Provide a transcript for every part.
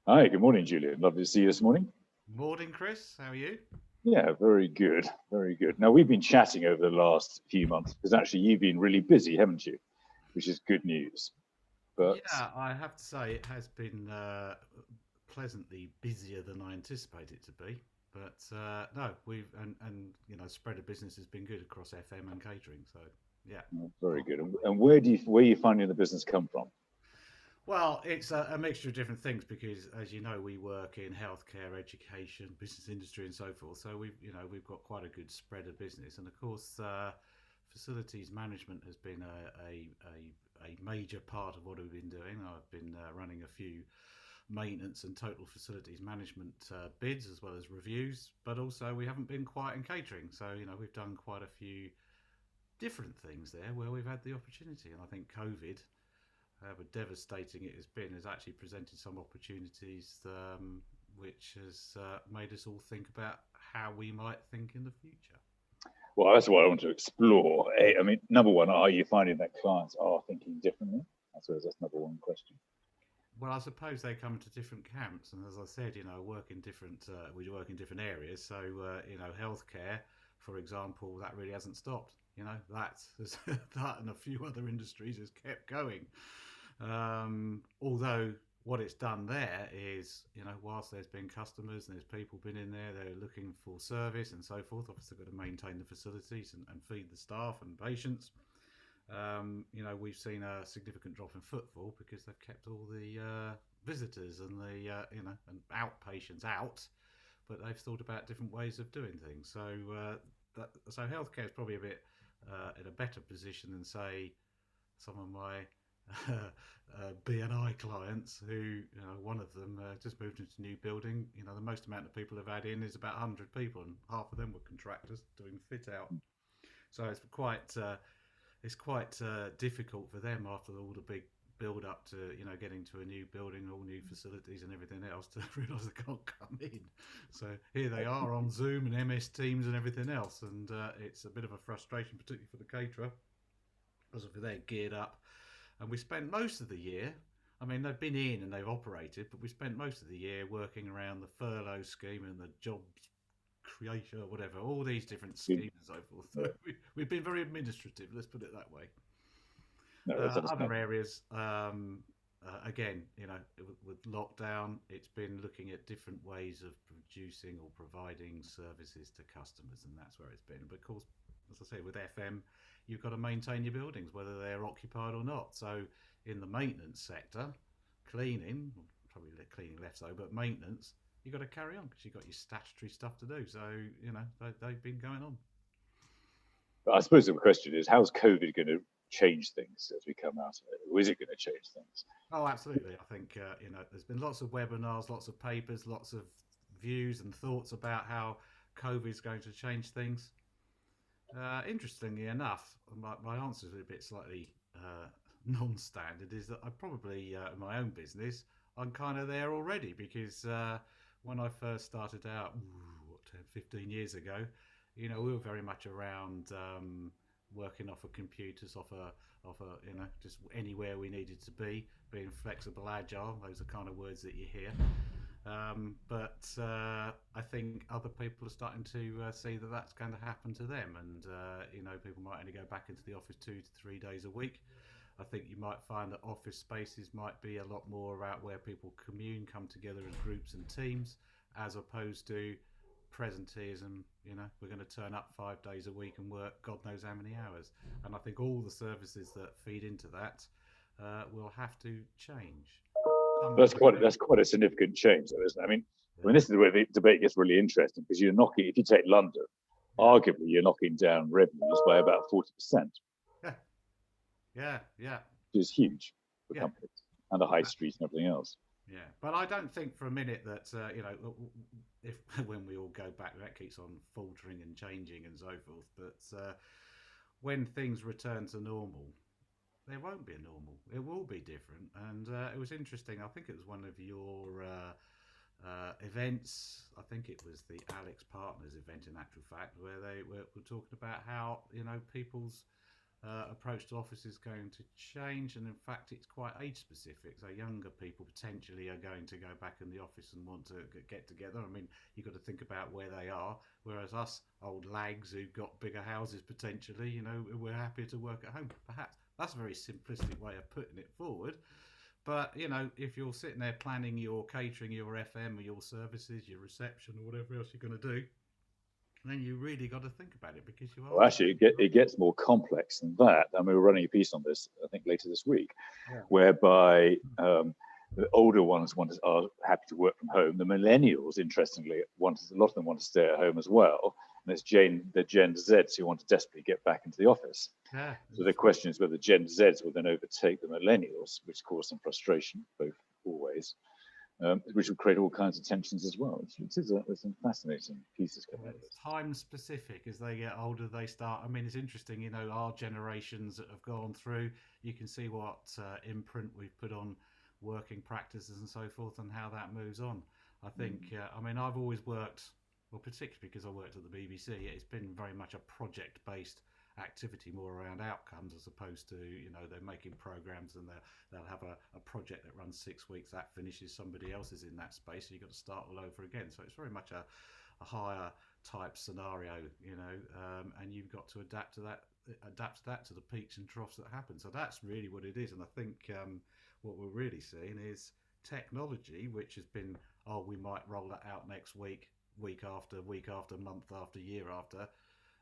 Hi, good morning, Julian. Lovely to see you this morning. Morning, Chris. How are you? Yeah, very good. Very good. Now, we've been chatting over the last few months because actually you've been really busy, haven't you? Which is good news. But Yeah, I have to say it has been pleasantly busier than I anticipated it to be. But no, we've and spread of business has been good across FM and catering. So yeah, very can't good. complain. And where are you finding the business come from? Well, it's a mixture of different things because, as you know, we work in healthcare, education, business industry, and so forth. So we've got quite a good spread of business, and of course, facilities management has been a major part of what we've been doing. I've been running a few maintenance and total facilities management bids as well as reviews, but also we haven't been quiet in catering. So we've done quite a few different things there where we've had the opportunity, and I think COVID, however devastating it has been, has actually presented some opportunities, which has made us all think about how we might think in the future. Well, that's what I want to explore. I mean, number one, are you finding that clients are thinking differently? I suppose that's number one question. Well, I suppose they come to different camps, and as I said, we work in different areas. So, healthcare, for example, that really hasn't stopped. That that and a few other industries has kept going. Although what it's done there is, whilst there's been customers and there's people been in there, they're looking for service and so forth. Obviously, got to maintain the facilities and feed the staff and patients. We've seen a significant drop in footfall because they've kept all the visitors and the and outpatients out, but they've thought about different ways of doing things. So healthcare is probably a bit in a better position than say some of my B&I clients who, one of them just moved into a new building. The most amount of people they've had in is about 100 people, and half of them were contractors doing fit out. So it's quite difficult for them after all the big build up to getting to a new building, all new facilities and everything else, to realise they can't come in. So here they are on Zoom and MS Teams and everything else, and it's a bit of a frustration, particularly for the caterer, because if they're geared up. And we spent most of the year. I mean, they've been in and they've operated, but we spent most of the year working around the furlough scheme and the jobs creation or whatever, all these different schemes and so forth. So Yeah. we've been very administrative, let's put it that way. No, that's Other understandable. areas, again, with lockdown, it's been looking at different ways of producing or providing services to customers, and that's where it's been. But of course, as I say, with FM, you've got to maintain your buildings, whether they're occupied or not. So in the maintenance sector, cleaning, probably cleaning less so, but maintenance, you've got to carry on because you've got your statutory stuff to do. So, they've been going on. But I suppose the question is, how's COVID going to change things as we come out of it? Or is it going to change things? Oh, absolutely. I think there's been lots of webinars, lots of papers, lots of views and thoughts about how COVID is going to change things. Interestingly enough, my answer is a bit slightly non-standard. Is that I probably in my own business, I'm kind of there already because when I first started out, 10, 15 years ago, we were very much around working off of computers, off a just anywhere we needed to be, being flexible, agile. Those are kind of words that you hear. But I think other people are starting to see that that's going to happen to them, and people might only go back into the office 2 to 3 days a week. I think you might find that office spaces might be a lot more about where people commune, come together as groups and teams, as opposed to presenteeism. We're going to turn up 5 days a week and work God knows how many hours. And I think all the services that feed into that will have to change. Some will stay. That's quite a significant change, though, isn't it? I mean, Yeah, this is where the debate gets really interesting because you're knocking. If you take London, yeah, arguably you're knocking down revenues by about 40%, yeah, yeah, yeah, which is huge for yeah. companies and the high street and everything else. Yeah, but I don't think for a minute that if when we all go back, that keeps on faltering and changing and so forth. But when things return to normal, there won't be a normal. It will be different. And it was interesting. I think it was one of your events. I think it was the Alex Partners event, in actual fact, where they were talking about how people's approach to office is going to change, and in fact, it's quite age specific. So younger people potentially are going to go back in the office and want to get together. I mean, you've got to think about where they are. Whereas us old lags who've got bigger houses potentially, we're happier to work at home. Perhaps that's a very simplistic way of putting it forward. But if you're sitting there planning your catering, your FM, or your services, your reception, or whatever else you're going to do, then you really got to think about it because you are. Well, actually, it gets more complex than that. And we were running a piece on this, I think, later this week, whereby the older ones are happy to work from home. The millennials, interestingly, a lot of them want to stay at home as well. And it's the Gen Zs who want to desperately get back into the office. Yeah. So the question is whether Gen Zs will then overtake the millennials, which cause some frustration, both always. Which will create all kinds of tensions as well. There's some fascinating pieces coming out of this. Time specific. As they get older, they start. I mean, it's interesting. Our generations that have gone through. You can see what imprint we've put on working practices and so forth, and how that moves on. I think. I mean, I've always worked. Well, particularly because I worked at the BBC, it's been very much a project-based activity, more around outcomes, as opposed to they're making programs and they'll have a project that runs 6 weeks, that finishes, somebody else is in that space, so you've got to start all over again. So it's very much a higher type scenario, and you've got to adapt to that to the peaks and troughs that happen. So that's really what it is. And I think what we're really seeing is technology, which has been, we might roll that out next week after, month after, year after.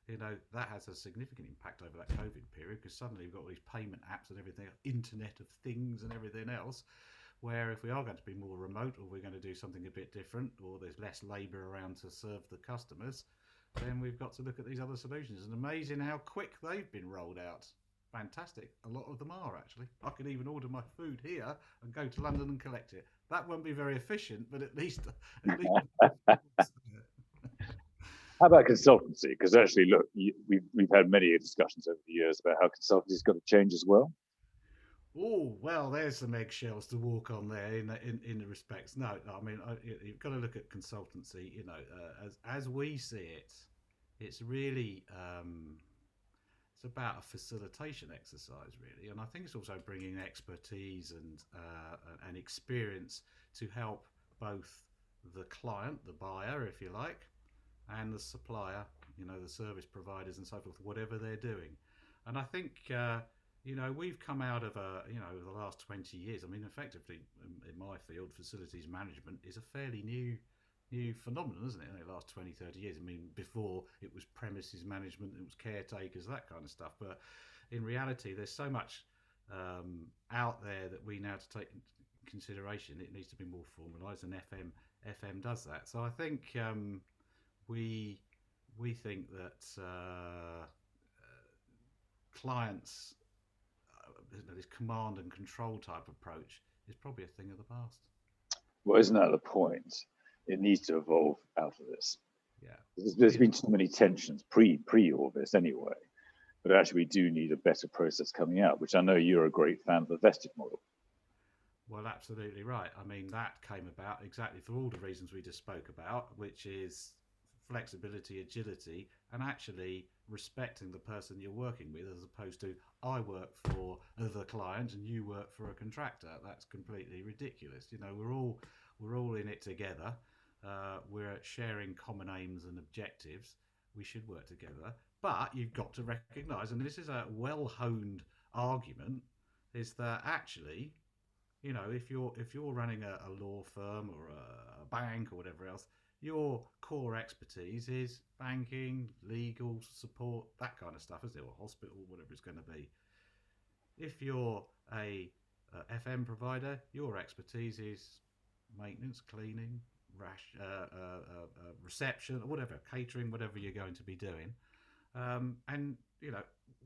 That has a significant impact over that COVID period, because suddenly we've got all these payment apps and everything, Internet of Things and everything else, where if we are going to be more remote, or we're going to do something a bit different, or there's less labour around to serve the customers, then we've got to look at these other solutions. And amazing how quick they've been rolled out. Fantastic. A lot of them are, actually. I could even order my food here and go to London and collect it. That won't be very efficient, but at least How about consultancy? Because actually, look, we've had many discussions over the years about how consultancy's got to change as well. Oh, well, there's some eggshells to walk on there in the respects. No, I mean, you've got to look at consultancy. As we see it, it's really it's about a facilitation exercise, really, and I think it's also bringing expertise and experience to help both the client, the buyer, if you like, and the supplier, the service providers and so forth, whatever they're doing. And I think, we've come out of over the last 20 years. I mean, effectively, in my field, facilities management is a fairly new phenomenon, isn't it? In the last 20, 30 years. I mean, before it was premises management, it was caretakers, that kind of stuff. But in reality, there's so much out there that we now to take into consideration. It needs to be more formalised, and FM does that. So I think we think that clients, this command and control type approach is probably a thing of the past. Well, isn't that the point? It needs to evolve out of this. Yeah, there's been too many tensions pre all this anyway. But actually, we do need a better process coming out, which I know you're a great fan of the vested model. Well, absolutely right. I mean, that came about exactly for all the reasons we just spoke about, which is flexibility, agility, and actually respecting the person you're working with, as opposed to I work for the client and you work for a contractor. That's completely ridiculous. We're all in it together. We're sharing common aims and objectives. We should work together. But you've got to recognise, and this is a well-honed argument, is that actually, if you're running a law firm or a bank or whatever else, your core expertise is banking, legal support, that kind of stuff, isn't it? Or hospital, whatever it's going to be. If you're a FM provider, your expertise is maintenance, cleaning, reception, or whatever, catering, whatever you're going to be doing. And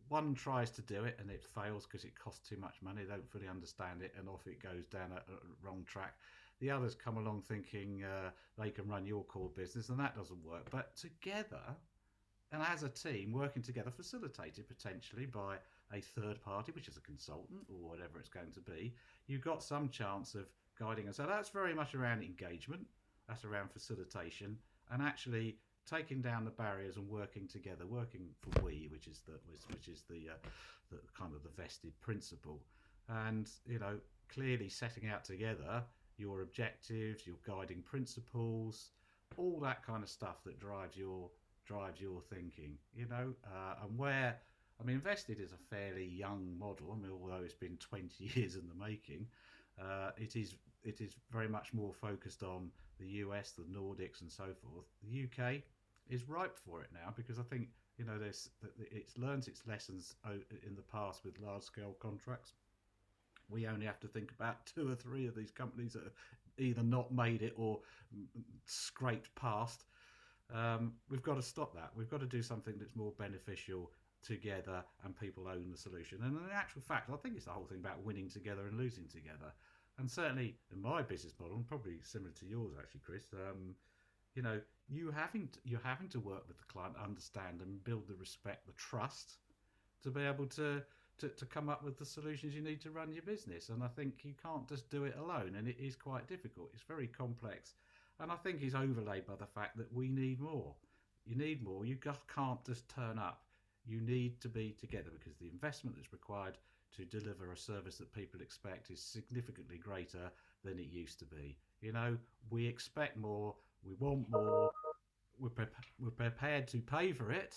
one tries to do it and it fails because it costs too much money. They don't fully understand it, and off it goes down a wrong track. The others come along thinking they can run your core business, and that doesn't work. But together, and as a team, working together, facilitated potentially by a third party, which is a consultant or whatever it's going to be, you've got some chance of guiding. And so that's very much around engagement. That's around facilitation, and actually taking down the barriers and working together, working for we, which is the kind of the vested principle, and clearly setting out together your objectives, your guiding principles, all that kind of stuff that drives your thinking, and where. I mean, Vested is a fairly young model. I mean, although it's been 20 years in the making, it is very much more focused on the US, the Nordics, and so forth. The UK is ripe for it now because I think it's learned its lessons in the past with large scale contracts. We only have to think about 2 or 3 of these companies that have either not made it or scraped past. We've got to stop that. We've got to do something that's more beneficial together and people own the solution. And in actual fact, I think it's the whole thing about winning together and losing together. And certainly in my business model, and probably similar to yours actually, Chris, you're having to work with the client, understand and build the respect, the trust to be able to come up with the solutions you need to run your business. And I think you can't just do it alone, and it is quite difficult. It's very complex, and I think it's overlaid by the fact that we need more. You need more. You just can't just turn up. You need to be together because the investment that's required to deliver a service that people expect is significantly greater than it used to be. We expect more, we want more, we're prepared to pay for it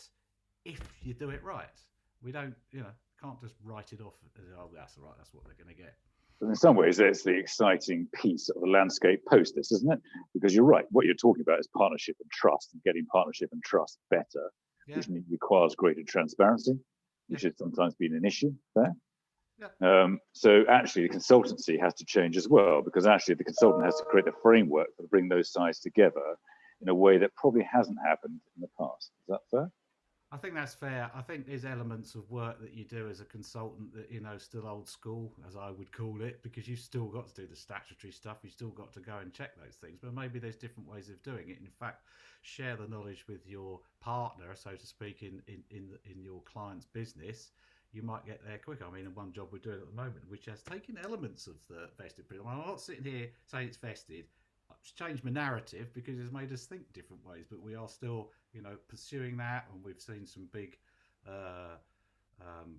if you do it right. We don't, can't just write it off as, oh, that's all right, that's what they're going to get. But in some ways, it's the exciting piece of the landscape post this, isn't it? Because you're right, what you're talking about is partnership and trust, and getting partnership and trust better, which requires greater transparency, which has sometimes been an issue there. So actually, the consultancy has to change as well, because actually the consultant has to create a framework to bring those sides together in a way that probably hasn't happened in the past. Is that fair? I think that's fair. I think there's elements of work that you do as a consultant that, still old school, as I would call it, because you've still got to do the statutory stuff. You've still got to go and check those things. But maybe there's different ways of doing it. In fact, share the knowledge with your partner, so to speak, in your client's business. You might get there quicker. I mean, one job we're doing at the moment, which has taken elements of the vested principle. I'm not sitting here saying it's vested. It's changed my narrative because it's made us think different ways, but we are still, pursuing that. And we've seen some big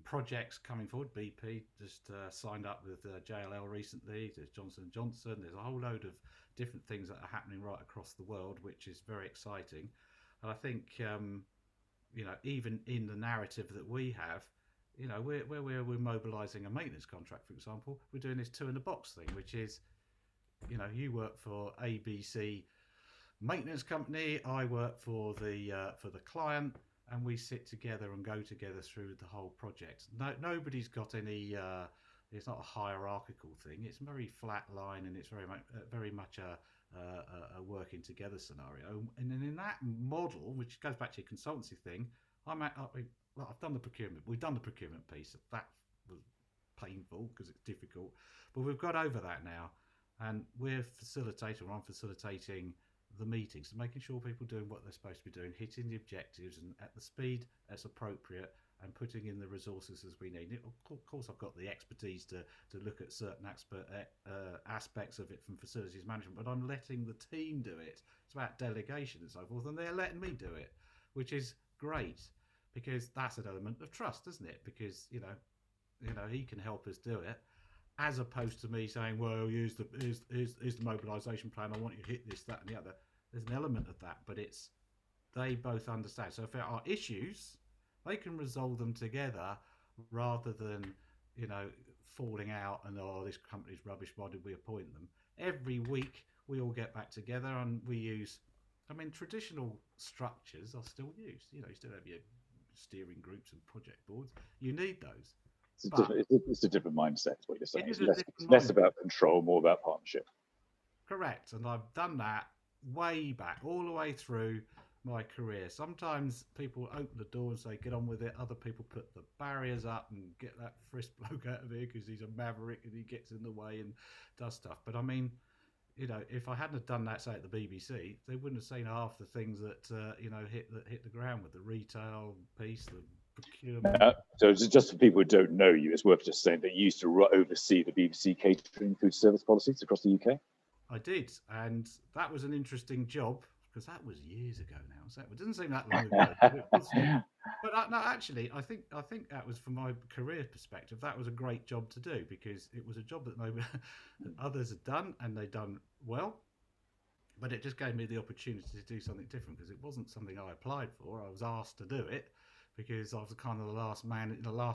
projects coming forward. BP just signed up with JLL recently. There's Johnson & Johnson. There's a whole load of different things that are happening right across the world, which is very exciting. And I think, even in the narrative that we have, we're mobilising a maintenance contract, for example. We're doing this 2 in the box thing, which is, you work for ABC maintenance company, I work for the client, and we sit together and go together through the whole project. Nobody's got any. It's not a hierarchical thing. It's a very flat line, and it's very much a working together scenario. And then in that model, which goes back to your consultancy thing, I've done the procurement. We've done the procurement piece. That was painful because it's difficult, but we've got over that now. And I'm facilitating the meetings, making sure people are doing what they're supposed to be doing, hitting the objectives and at the speed that's appropriate, and putting in the resources as we need. Of course, I've got the expertise to look at certain aspects of it from facilities management, but I'm letting the team do it. It's about delegation and so forth, and they're letting me do it, which is great, because that's an element of trust, isn't it? Because he can help us do it, as opposed to me saying, well, here's the mobilisation plan, I want you to hit this, that and the other. There's an element of that, but they both understand. So if there are issues, they can resolve them together rather than, falling out and, this company's rubbish, why did we appoint them? Every week we all get back together and we use, traditional structures are still used. You still have your steering groups and project boards. You need those. It's a different mindset, is what you're saying. It's less about control, more about partnership. Correct. And I've done that way back, all the way through my career. Sometimes people open the door and say, get on with it. Other people put the barriers up and get that Fris bloke out of here because he's a maverick and he gets in the way and does stuff. But if I hadn't have done that, say, at the BBC, they wouldn't have seen half the things that, hit the ground with the retail piece, the procurement. So just for people who don't know you, it's worth just saying that you used to oversee the BBC catering food service policies across the UK. I did, and that was an interesting job because that was years ago now. So it doesn't seem that long ago, but it was. But no, actually, I think that was, from my career perspective, that was a great job to do, because it was a job that nobody, others had done, and they'd done well. But it just gave me the opportunity to do something different, because it wasn't something I applied for. I was asked to do it because I was kind of the last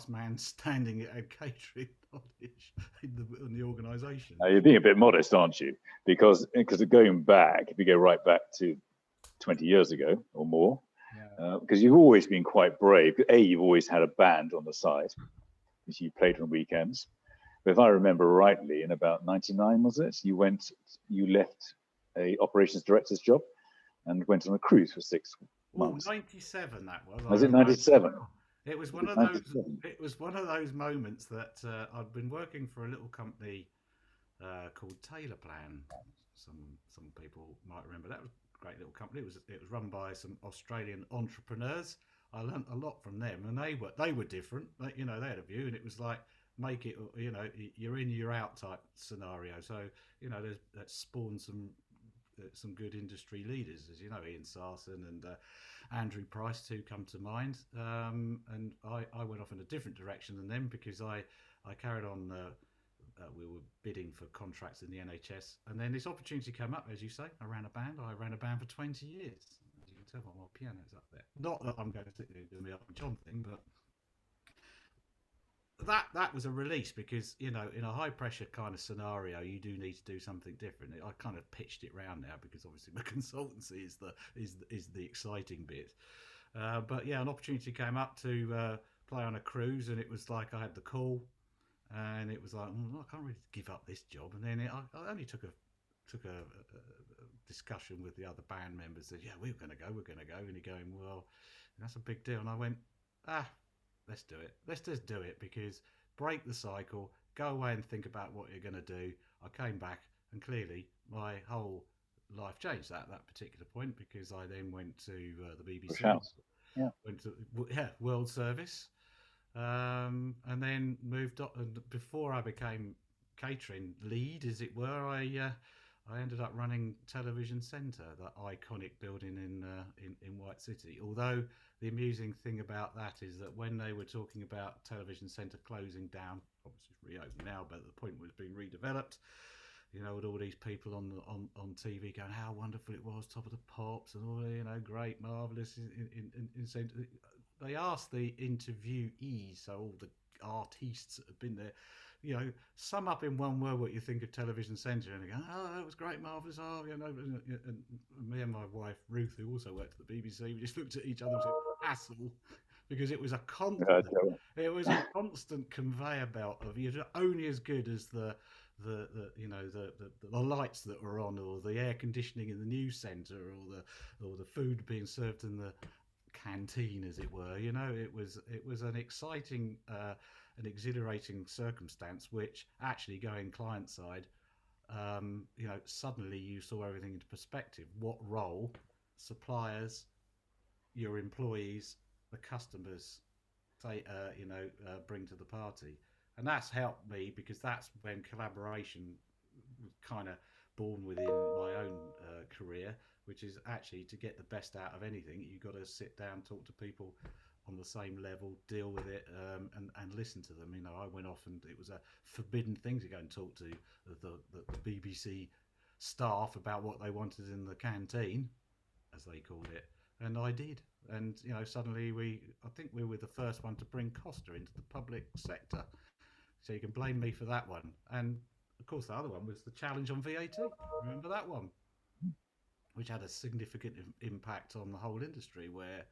man standing at catering knowledge in the organisation. You're being a bit modest, aren't you? Because going back, if you go right back to 20 years ago or more, because you've always been quite brave. You've always had a band on the side, which you played on weekends. But if I remember rightly, in about 99, was it? You left a operations director's job and went on a cruise for 6 months. 97 that was. Was it 97? It was one of those. It was one of those moments that I'd been working for a little company called Taylor Plan. Some people might remember that. Was a great little company. It was run by some Australian entrepreneurs. I learnt a lot from them, and they were different. They had a view, and it was like, make it, you're in, you're out type scenario. So that spawned some good industry leaders, as you know, Ian Sarson and Andrew Price, too, come to mind. And I went off in a different direction than them, because I carried on. We were bidding for contracts in the NHS, and then this opportunity came up, as you say. I ran a band for 20 years. As you can tell by my piano's up there. Not that I'm going to sit there and do my Elton John thing, but that was a release, because in a high pressure kind of scenario, you do need to do something different. I kind of pitched it round now, because obviously my consultancy is the exciting bit. But yeah, an opportunity came up to play on a cruise, and it was like I had the call, and it was like, I can't really give up this job. And then I only took a discussion with the other band members. Said, yeah, we're going to go. And you're going, well, that's a big deal. And I went, let's do it. Let's just do it, because break the cycle, go away and think about what you're going to do. I came back, and clearly my whole life changed at that particular point, because I then went to the BBC, went to World Service, and then moved on. And before I became catering lead, as it were, I ended up running Television Centre, that iconic building in White City. Although the amusing thing about that is that when they were talking about Television Centre closing down, obviously it's reopened now, but at the point it was being redeveloped, with all these people on TV going how wonderful it was, Top of the Pops, and all, great, marvellous. They asked the interviewees, so all the artists that have been there, sum up in one word what you think of Television Centre, and they go, oh, that was great, marvellous. Oh, and me and my wife Ruth, who also worked at the BBC, we just looked at each other and said, hassle, because it was a constant conveyor belt of, you're only as good as the lights that were on, or the air conditioning in the news centre, or the food being served in the canteen, as it were. It was an exciting an exhilarating circumstance, which actually, going client side, suddenly you saw everything into perspective. What role suppliers, your employees, the customers bring to the party. And that's helped me, because that's when collaboration was kind of born within my own career, which is actually, to get the best out of anything, you've got to sit down, talk to people on the same level, deal with it, and listen to them. I went off, and it was a forbidden thing to go and talk to the BBC staff about what they wanted in the canteen, as they called it, and I did. And suddenly I think we were the first one to bring Costa into the public sector, so you can blame me for that one. And of course, the other one was the challenge on VAT. Remember that one, which had a significant impact on the whole industry, where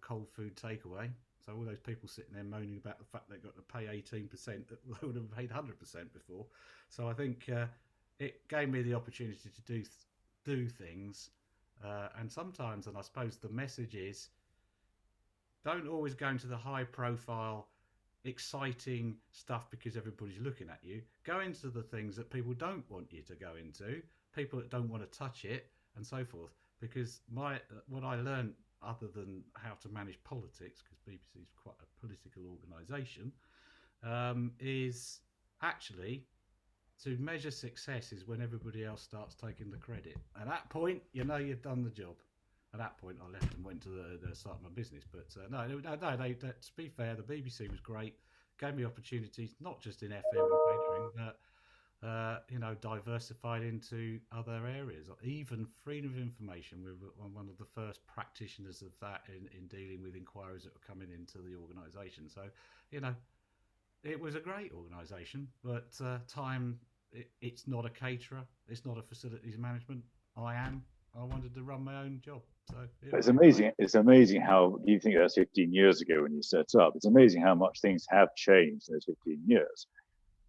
cold food takeaway. So all those people sitting there moaning about the fact they got to pay 18% that they would have paid 100% before. So I think it gave me the opportunity to do things, and sometimes, and I suppose the message is, don't always go into the high profile, exciting stuff because everybody's looking at you. Go into the things that people don't want you to go into, people that don't want to touch it, and so forth. Because what I learned, other than how to manage politics, because BBC is quite a political organisation, is actually to measure success is when everybody else starts taking the credit. At that point, you know you've done the job. At that point, I left and went to the start of my business. But no. To be fair, the BBC was great. Gave me opportunities, not just in FM and catering, but diversified into other areas. Even freedom of information. We were one of the first practitioners of that in dealing with inquiries that were coming into the organisation. So, you know, it was a great organisation, but it's not a caterer. It's not a facilities management. I wanted to run my own job. So it's amazing. It's amazing how you think that's 15 years ago when you set up. It's amazing how much things have changed in those 15 years.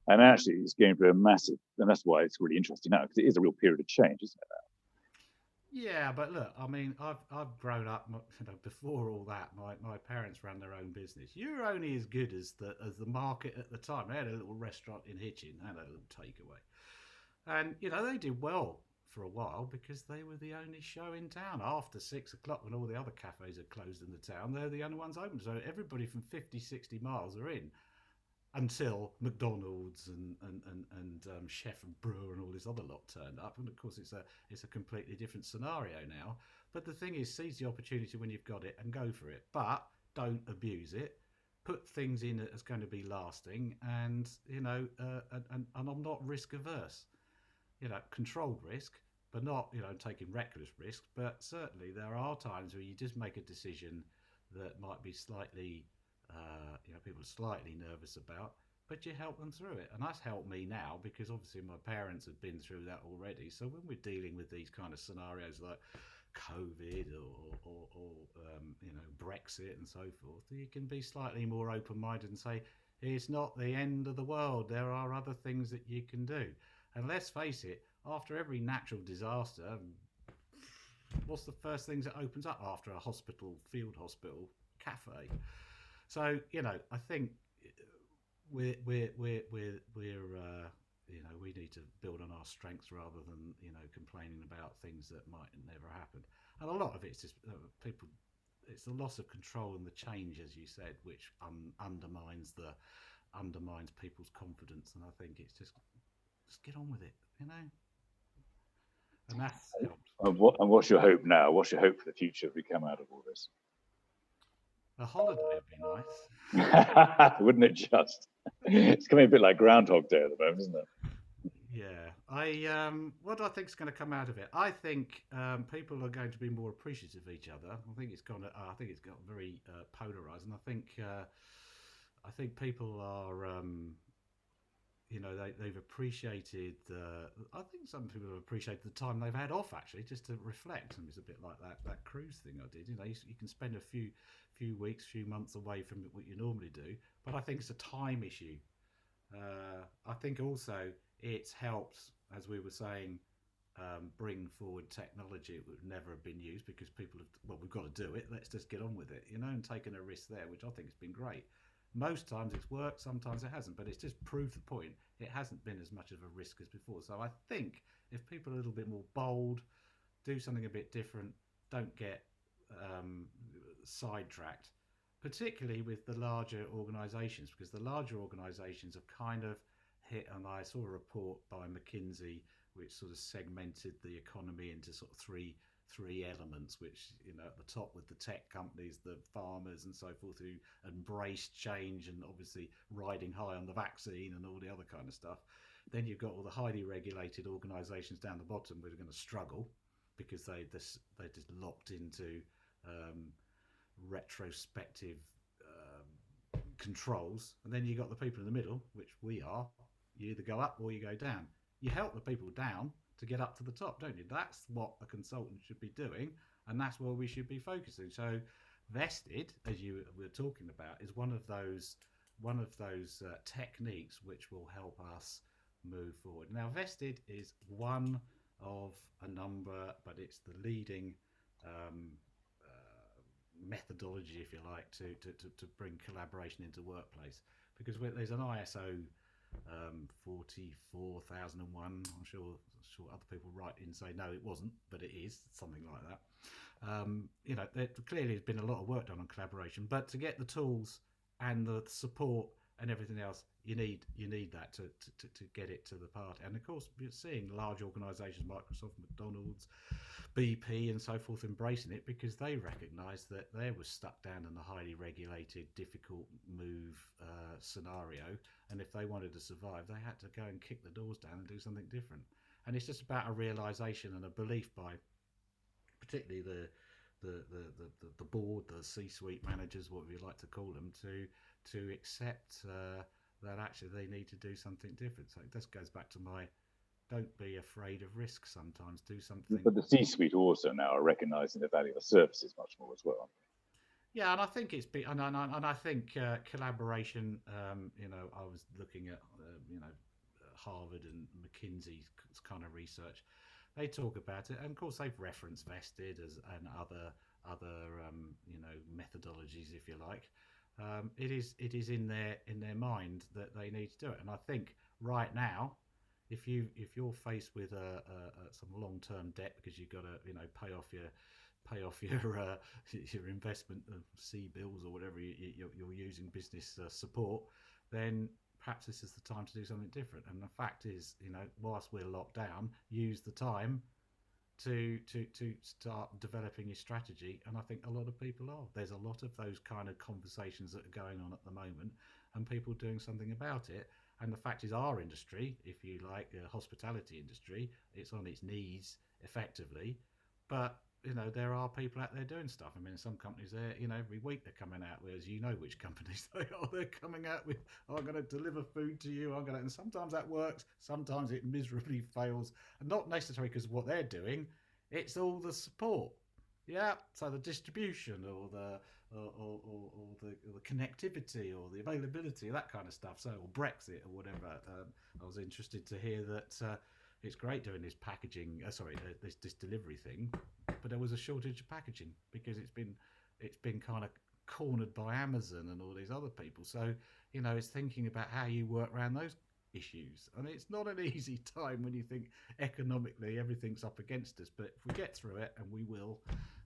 And actually, it's going through a massive, and that's why it's really interesting now, because it is a real period of change, isn't it? Yeah, but look, I mean, I've grown up. Before all that, my parents ran their own business. You're only as good as the market at the time. They had a little restaurant in Hitchin, had a little takeaway, and they did well for a while because they were the only show in town after 6 o'clock when all the other cafes had closed in the town. They're the only ones open, so everybody from 50, 60 miles are in until McDonald's and Chef and Brewer and all this other lot turned up. And of course, it's a completely different scenario now. But the thing is, seize the opportunity when you've got it and go for it. But don't abuse it. Put things in that's going to be lasting, and I'm not risk averse. Controlled risk, but not taking reckless risk. But certainly there are times where you just make a decision that might be slightly people are slightly nervous about, but you help them through it. And that's helped me now because obviously my parents have been through that already. So when we're dealing with these kind of scenarios like COVID or Brexit and so forth, you can be slightly more open-minded and say, it's not the end of the world. There are other things that you can do. And let's face it, after every natural disaster, what's the first things that opens up after a field hospital, cafe? So I think we need to build on our strengths rather than complaining about things that might never happen. And a lot of it's just people. It's the loss of control and the change, as you said, which undermines people's confidence. And I think it's just get on with it, And that's helped. And what's your hope now? What's your hope for the future if we come out of all this? A holiday would be nice. Wouldn't it just? It's coming a bit like Groundhog Day at the moment, isn't it? Yeah. What do I think is going to come out of it? I think people are going to be more appreciative of each other. I think it's got very polarized, and I think people are. They've appreciated. I think some people have appreciated the time they've had off actually, just to reflect. And it's a bit like that cruise thing I did. You can spend a few weeks, few months away from what you normally do, but I think it's a time issue. I think also it's helped, as we were saying, bring forward technology that would never have been used because people have. We've got to do it. Let's just get on with it, and taking a risk there, which I think has been great. Most times it's worked, sometimes it hasn't, but it's just proved the point. It hasn't been as much of a risk as before. So I think if people are a little bit more bold, do something a bit different, don't get sidetracked, particularly with the larger organisations, because the larger organisations have kind of hit, and I saw a report by McKinsey which sort of segmented the economy into sort of three elements, which at the top with the tech companies, the farmers and so forth, who embraced change and obviously riding high on the vaccine and all the other kind of stuff. Then you've got all the highly regulated organisations down the bottom who are going to struggle because they're just locked into retrospective controls. And then you've got the people in the middle, which we are. You either go up or you go down. You help the people down to get up to the top, don't you? That's what a consultant should be doing, and that's where we should be focusing. So vested, as you were talking about, is one of those techniques which will help us move forward. Now, vested is one of a number, but it's the leading methodology, if you like, to bring collaboration into workplace, because there's an ISO 44001. I'm sure other people write in and say no, it wasn't, but it is something like that. There clearly has been a lot of work done on collaboration, but to get the tools and the support and everything else. You need that to get it to the party. And of course, we're seeing large organisations, Microsoft, McDonald's, BP, and so forth, embracing it because they recognised that they were stuck down in a highly regulated, difficult move scenario, and if they wanted to survive, they had to go and kick the doors down and do something different. And it's just about a realisation and a belief by, particularly the board, the C-suite managers, whatever you like to call them, to accept that actually they need to do something different. So it just goes back to my don't be afraid of risk. Sometimes do something. But the C-suite also now are recognising the value of services much more as well. Yeah, and I think it's been, and I think collaboration. I was looking at Harvard and McKinsey's kind of research. They talk about it, and of course they've referenced vested and other methodologies, if you like. It is in their mind that they need to do it, and I think right now, if you're faced with some long-term debt because you've got to pay off your investment C bills or whatever you're using business support, then perhaps this is the time to do something different. And the fact is, whilst we're locked down, use the time to start developing your strategy. And I think a lot of people are. There's a lot of those kind of conversations that are going on at the moment, and people doing something about it. And the fact is, our industry, if you like, the hospitality industry, it's on its knees effectively. But there are people out there doing stuff. I mean, some companies there, every week they're coming out with, as you know, which companies they are. They're coming out with, I'm going to deliver food to you. And sometimes that works. Sometimes it miserably fails, and not necessarily because of what they're doing. It's all the support. Yeah. So the distribution or the connectivity or the availability, that kind of stuff. So, or Brexit or whatever. I was interested to hear that it's great doing this packaging. This delivery thing, but there was a shortage of packaging because it's been kind of cornered by Amazon and all these other people. So it's thinking about how you work around those issues, and it's not an easy time when you think economically everything's up against us. But if we get through it, and we will,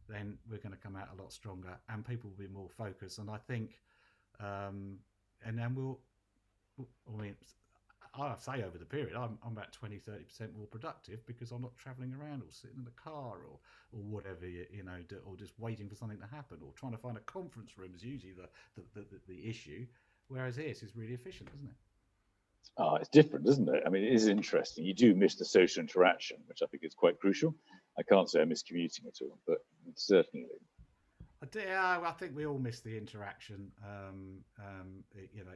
then we're going to come out a lot stronger, and people will be more focused. And I think, and then we'll. I mean, I say over the period, I'm about 20-30% more productive because I'm not travelling around or sitting in the car or whatever, or just waiting for something to happen or trying to find a conference room is usually the issue. Whereas this is really efficient, isn't it? It's different, isn't it? I mean, it is interesting. You do miss the social interaction, which I think is quite crucial. I can't say I miss commuting at all, but certainly. I think we all miss the interaction.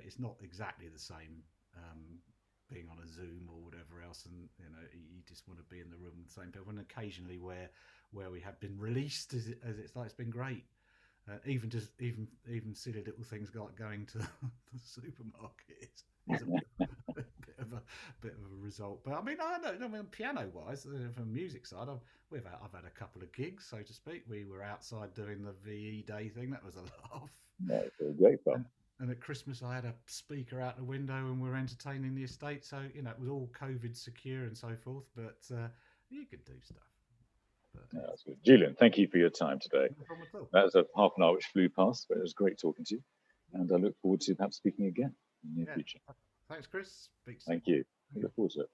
It's not exactly the same being on a Zoom or whatever else, and you just want to be in the room with the same people. And occasionally, where we have been released, as it's like, it's been great. Even silly little things like going to the supermarket is a bit of a result. But I mean, piano wise, from the music side, I've had a couple of gigs, so to speak. We were outside doing the VE Day thing. That was a laugh. Yeah, it was great fun. And at Christmas, I had a speaker out the window and we were entertaining the estate. So, it was all COVID secure and so forth, but you could do stuff. Yeah, that's good. Julian, thank you for your time today. No problem at all. That was a half an hour which flew past, but it was great talking to you. And I look forward to perhaps speaking again in the near future. Thanks, Chris. Thank you. I look forward to it.